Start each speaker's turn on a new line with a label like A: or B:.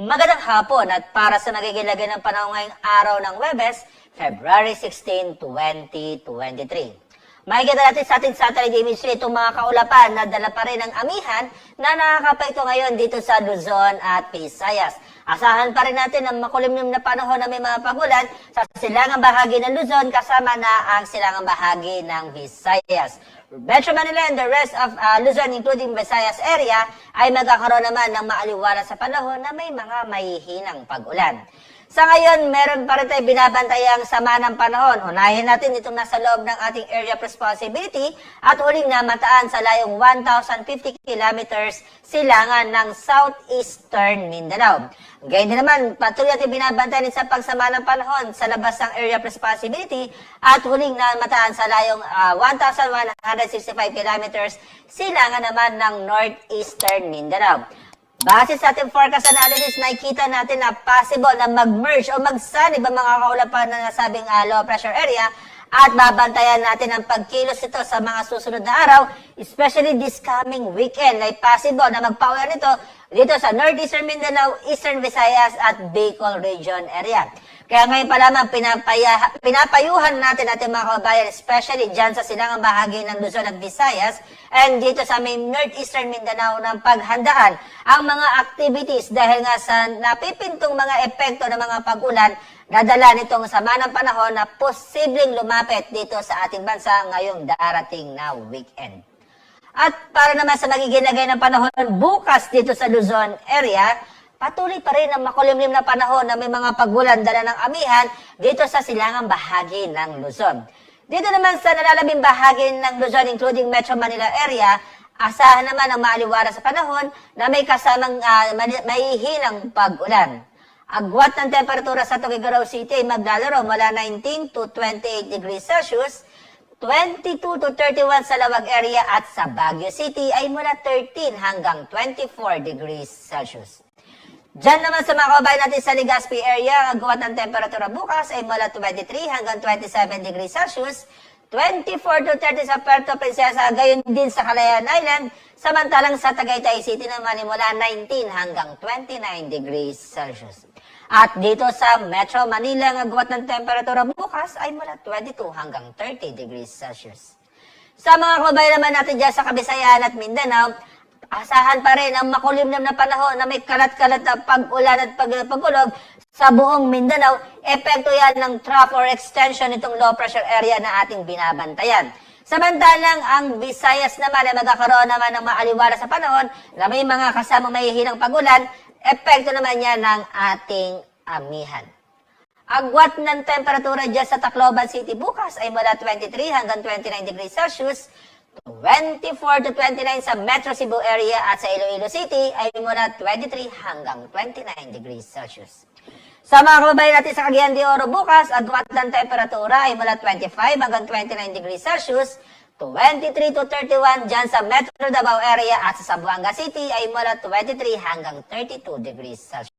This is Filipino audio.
A: Magandang hapon at para sa magiging lagay ng panahon ngayong araw ng Huwebes, February 16, 2023. Makikita natin sa ating satellite imagery itong mga kaulapan na dala pa rin ng amihan na nakakapekto ngayon dito sa Luzon at Visayas. Asahan pa rin natin ang makulimlim na panahon na may mga pagulan sa silangang bahagi ng Luzon kasama na ang silangang bahagi ng Visayas. Metro Manila and the rest of Luzon including Visayas area ay magkakaroon naman ng maaliwalas sa panahon na may mga mahihinang pagulan. Sa ngayon, meron pa rin tayo binabantayang sama ng panahon. Unahin natin itong nasa loob ng ating area of responsibility at huling namataan sa layong 1,050 kilometers silangan ng southeastern Mindanao. Gayun din naman, patuloy natin binabantayan sa pagsama ng panahon sa labas ng area of responsibility at huling namataan sa layong 1,165 kilometers silangan naman ng northeastern Mindanao. Base sa ating forecast analysis, nakikita natin na possible na mag-merge o magsanib ang mga kaulapan na nasabing low pressure area at babantayan natin ang pagkilos ito sa mga susunod na araw, especially this coming weekend. Ay possible na magpaulan ito dito sa northeastern Mindanao, eastern Visayas at Bicol region area. Kaya ngayon pa lamang pinapayuhan natin ating mga kababayan, especially dyan sa silangang bahagi ng Luzon at Visayas and dito sa main northeastern Mindanao ng paghandaan ang mga activities dahil nga sa napipintong mga epekto ng mga pag-ulan na dala nitong sama ng panahon na posibleng lumapit dito sa ating bansa ngayong darating na weekend. At para naman sa magiging lagay ng panahon bukas dito sa Luzon area, patuloy pa rin ang makulimlim na panahon na may mga pagulan dala ng amihan dito sa silangang bahagi ng Luzon. Dito naman sa nalalabing bahagi ng Luzon including Metro Manila area, asahan naman ang maaliwalas sa panahon na may kasamang mahihinang pag-ulan. Agwat ng temperatura sa Tuguegarao City ay maglalaro mula 19 to 28 degrees Celsius, 22 to 31 sa Lawag area at sa Baguio City ay mula 13 hanggang 24 degrees Celsius. Diyan naman sa mga kababayan natin sa Legazpi area, ang agwat ng temperatura bukas ay mula 23 hanggang 27 degrees Celsius, 24 to 30 sa Puerto Princesa, gayon din sa Calayan Island, samantalang sa Tagaytay City naman ay mula 19 hanggang 29 degrees Celsius. At dito sa Metro Manila, ang agwat ng temperatura bukas ay mula 22 hanggang 30 degrees Celsius. Sa mga kababayan naman natin dyan sa Kabisayan at Mindanao, asahan pa rin ang makulimlim na panahon na may kalat-kalat na pag-ulan at pagulog sa buong Mindanao. Epekto yan ng trough or extension nitong low pressure area na ating binabantayan. Samantalang ang Visayas naman ay magkakaroon naman ng maaliwalas sa panahon na may mga kasamang mahihinang pag-ulan. Epekto naman yan ng ating amihan. Agwat ng temperatura dyan sa Tacloban City bukas ay mula 23 hanggang 29 degrees Celsius, 24 to 29 sa Metro Cebu area at sa Iloilo City ay mula 23 hanggang 29 degrees Celsius. Sa mga kababayan natin sa Cagayan de Oro bukas, agwat ng temperatura ay mula 25 hanggang 29 degrees Celsius, 23 to 31 dyan sa Metro Davao area at sa Zamboanga City ay mula 23 hanggang 32 degrees Celsius.